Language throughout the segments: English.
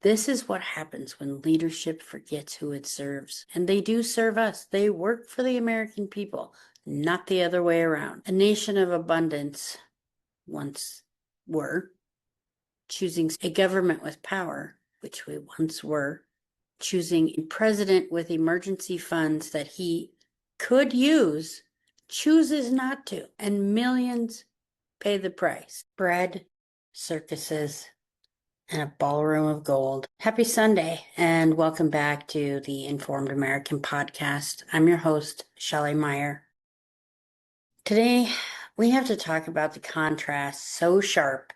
This is what happens when leadership forgets who it serves. And they do serve us. They work for the American people, not the other way around. A nation of abundance once were, choosing a government with power, which we once were, choosing a president with emergency funds that he could use, chooses not to, and millions pay the price. Bread, circuses, and a ballroom of gold. Happy Sunday, and welcome back to the Informed American podcast. I'm your host, Shelley Meyer. Today, we have to talk about the contrast so sharp,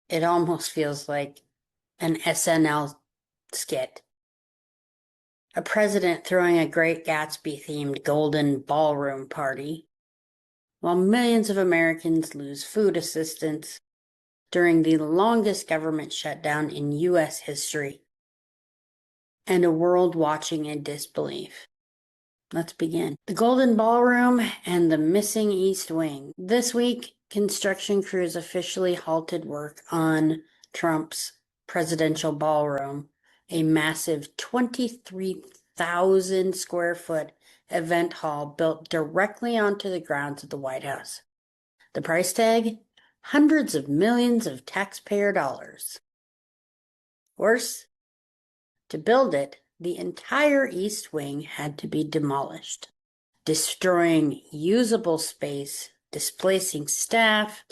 it almost feels like an SNL skit. A president throwing a Great Gatsby-themed golden ballroom party, while millions of Americans lose food assistance during the longest government shutdown in U.S. history, and a world watching in disbelief. Let's begin. The Golden Ballroom and the missing East Wing. This week, construction crews officially halted work on Trump's presidential ballroom, a massive 23,000 square foot event hall built directly onto the grounds of the White House. The price tag? Hundreds of millions of taxpayer dollars. Worse, to build it, the entire East Wing had to be demolished, destroying usable space, displacing staff,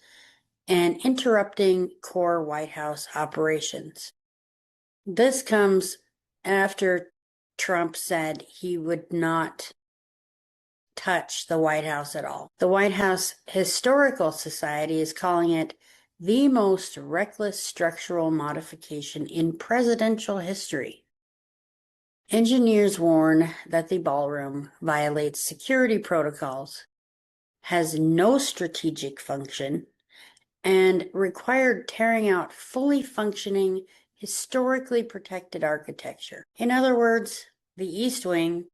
and interrupting core White House operations. This comes after Trump said he would not touch the White House at all. The White House Historical Society is calling it the most reckless structural modification in presidential history. Engineers warn that the ballroom violates security protocols, has no strategic function, and required tearing out fully functioning, historically protected architecture. In other words, the East Wing,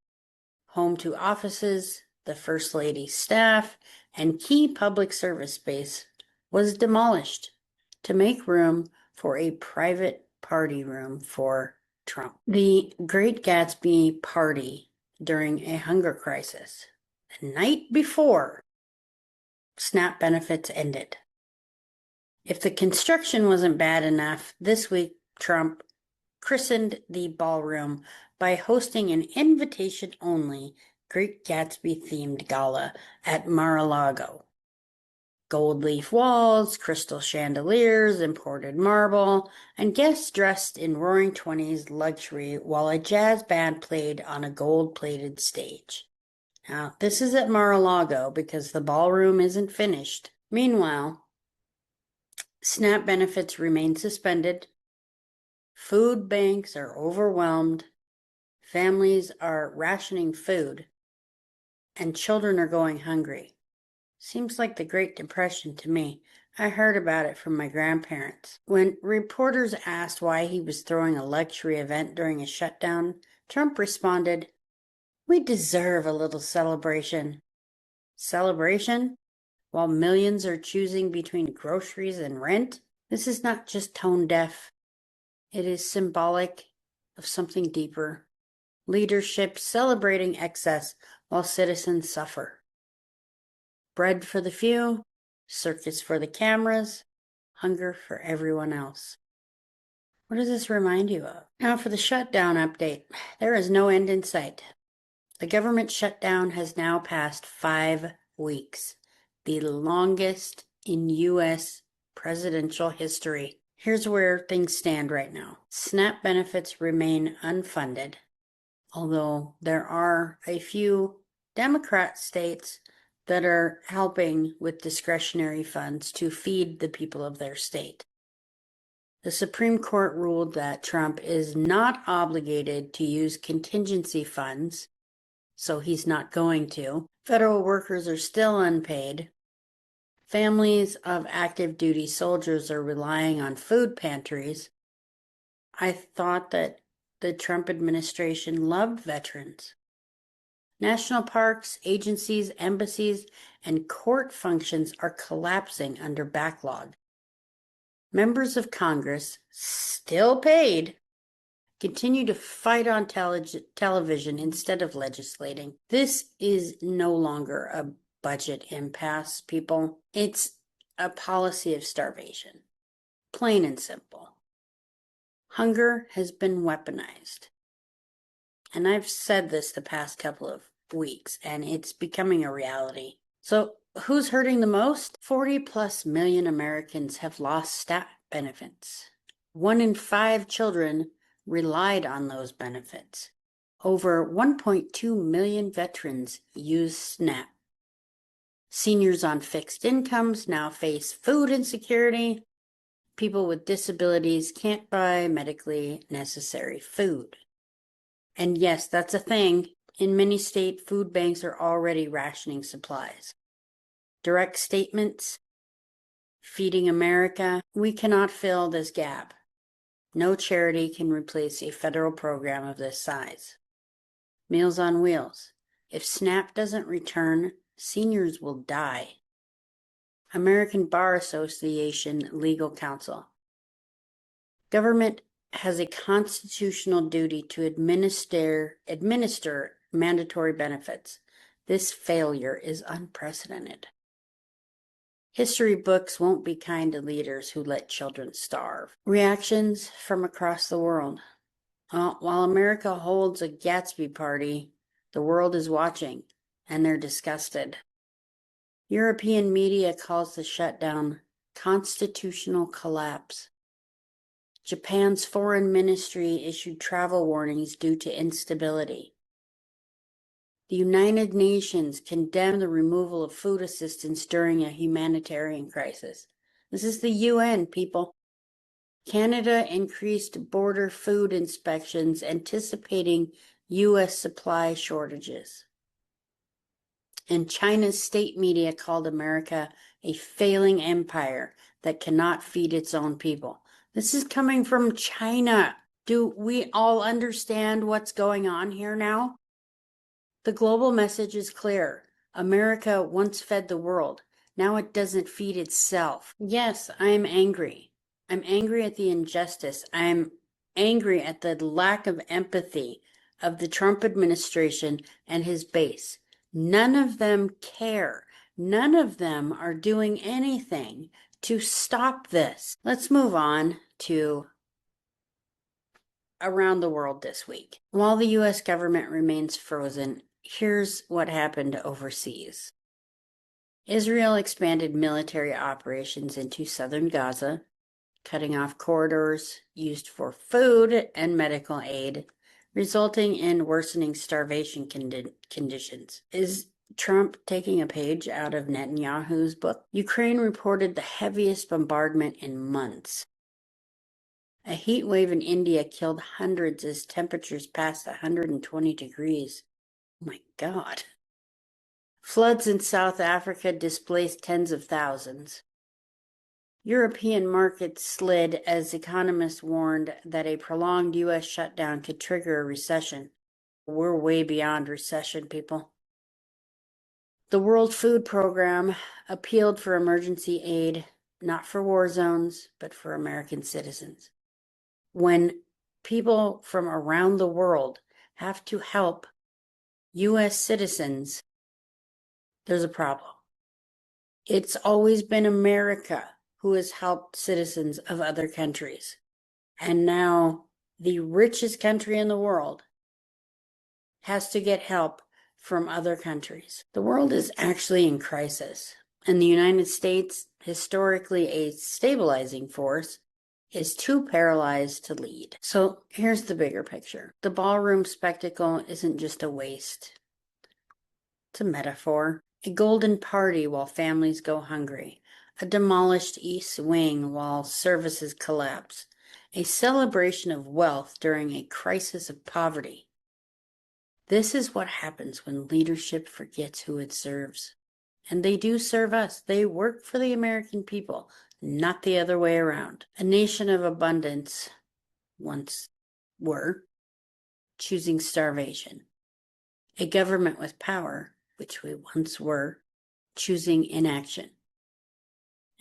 home to offices, the First Lady's staff, and key public service space, was demolished to make room for a private party room for Trump. The Great Gatsby party during a hunger crisis, the night before SNAP benefits ended. If the construction wasn't bad enough, this week Trump christened the ballroom by hosting an invitation-only Great Gatsby-themed gala at Mar-a-Lago. Gold leaf walls, crystal chandeliers, imported marble, and guests dressed in Roaring Twenties luxury while a jazz band played on a gold-plated stage. Now, this is at Mar-a-Lago because the ballroom isn't finished. Meanwhile, SNAP benefits remain suspended. Food banks are overwhelmed. Families are rationing food. And children are going hungry. Seems like the Great Depression to me. I heard about it from my grandparents. When reporters asked why he was throwing a luxury event during a shutdown, Trump responded, "We deserve a little celebration." Celebration? While millions are choosing between groceries and rent? This is not just tone deaf. It is symbolic of something deeper. Leadership celebrating excess while citizens suffer. Bread for the few, circus for the cameras, hunger for everyone else. What does this remind you of? Now for the shutdown update. There is no end in sight. The government shutdown has now passed 5 weeks, the longest in U.S. presidential history. Here's where things stand right now. SNAP benefits remain unfunded, although there are a few Democrat states that are helping with discretionary funds to feed the people of their state. The Supreme Court ruled that Trump is not obligated to use contingency funds, so he's not going to. Federal workers are still unpaid. Families of active duty soldiers are relying on food pantries. I thought that the Trump administration loved veterans. National parks, agencies, embassies, and court functions are collapsing under backlog. Members of Congress, still paid, continue to fight on television instead of legislating. This is no longer a budget impasse, people. It's a policy of starvation. Plain and simple. Hunger has been weaponized. And I've said this the past couple of weeks, and it's becoming a reality. So who's hurting the most? 40+ million Americans have lost SNAP benefits. 1 in 5 children relied on those benefits. Over 1.2 million veterans use SNAP. Seniors on fixed incomes now face food insecurity. People with disabilities can't buy medically necessary food. And yes, that's a thing. In many states, food banks are already rationing supplies. Direct statements, Feeding America, we cannot fill this gap. No charity can replace a federal program of this size. Meals on Wheels, if SNAP doesn't return, seniors will die. American Bar Association Legal Counsel, government has a constitutional duty to administer mandatory benefits. This failure is unprecedented. History books won't be kind to leaders who let children starve. Reactions from across the world. While America holds a Gatsby party, the world is watching, and they're disgusted. European media calls the shutdown constitutional collapse. Japan's foreign ministry issued travel warnings due to instability. The United Nations condemned the removal of food assistance during a humanitarian crisis. This is the UN, people. Canada increased border food inspections, anticipating U.S. supply shortages. And China's state media called America a failing empire that cannot feed its own people. This is coming from China. Do we all understand what's going on here now? The global message is clear. America once fed the world. Now it doesn't feed itself. Yes, I'm angry. I'm angry at the injustice. I'm angry at the lack of empathy of the Trump administration and his base. None of them care. None of them are doing anything to stop this. Let's move on to around the world this week. While the U.S. government remains frozen, here's what happened overseas. Israel expanded military operations into southern Gaza, cutting off corridors used for food and medical aid, resulting in worsening starvation conditions. Is Trump taking a page out of Netanyahu's book? Ukraine reported the heaviest bombardment in months. A heat wave in India killed hundreds as temperatures passed 120 degrees. Oh my God. Floods in South Africa displaced tens of thousands. European markets slid as economists warned that a prolonged U.S. shutdown could trigger a recession. We're way beyond recession, people. The World Food Program appealed for emergency aid, not for war zones, but for American citizens. When people from around the world have to help U.S. citizens, there's a problem. It's always been America who has helped citizens of other countries. And now the richest country in the world has to get help from other countries. The world is actually in crisis, and the United States, historically a stabilizing force, is too paralyzed to lead. So here's the bigger picture. The ballroom spectacle isn't just a waste. It's a metaphor. A golden party while families go hungry. A demolished East Wing while services collapse. A celebration of wealth during a crisis of poverty. This is what happens when leadership forgets who it serves. And they do serve us. They work for the American people, not the other way around. A nation of abundance once were, choosing starvation. A government with power, which we once were, choosing inaction.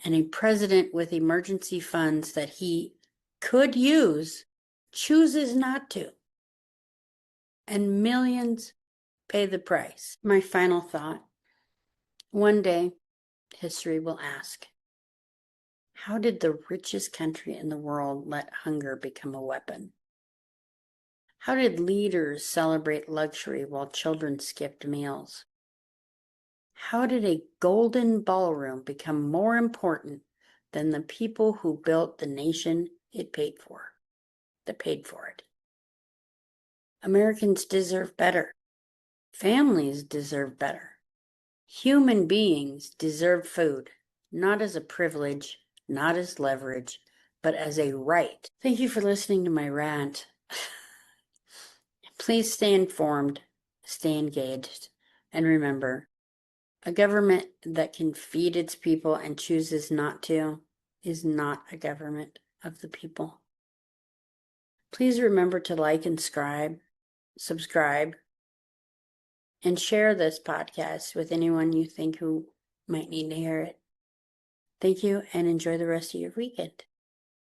And a president with emergency funds that he could use, chooses not to, and millions pay the price. My final thought: one day, history will ask, how did the richest country in the world let hunger become a weapon? How did leaders celebrate luxury while children skipped meals? How did a golden ballroom become more important than the people who built the nation that paid for it? Americans deserve better. Families deserve better. Human beings deserve food, not as a privilege, not as leverage, but as a right. Thank you for listening to my rant. Please stay informed, stay engaged, and remember, a government that can feed its people and chooses not to is not a government of the people. Please remember to like and subscribe, and share this podcast with anyone you think who might need to hear it. Thank you, and enjoy the rest of your weekend.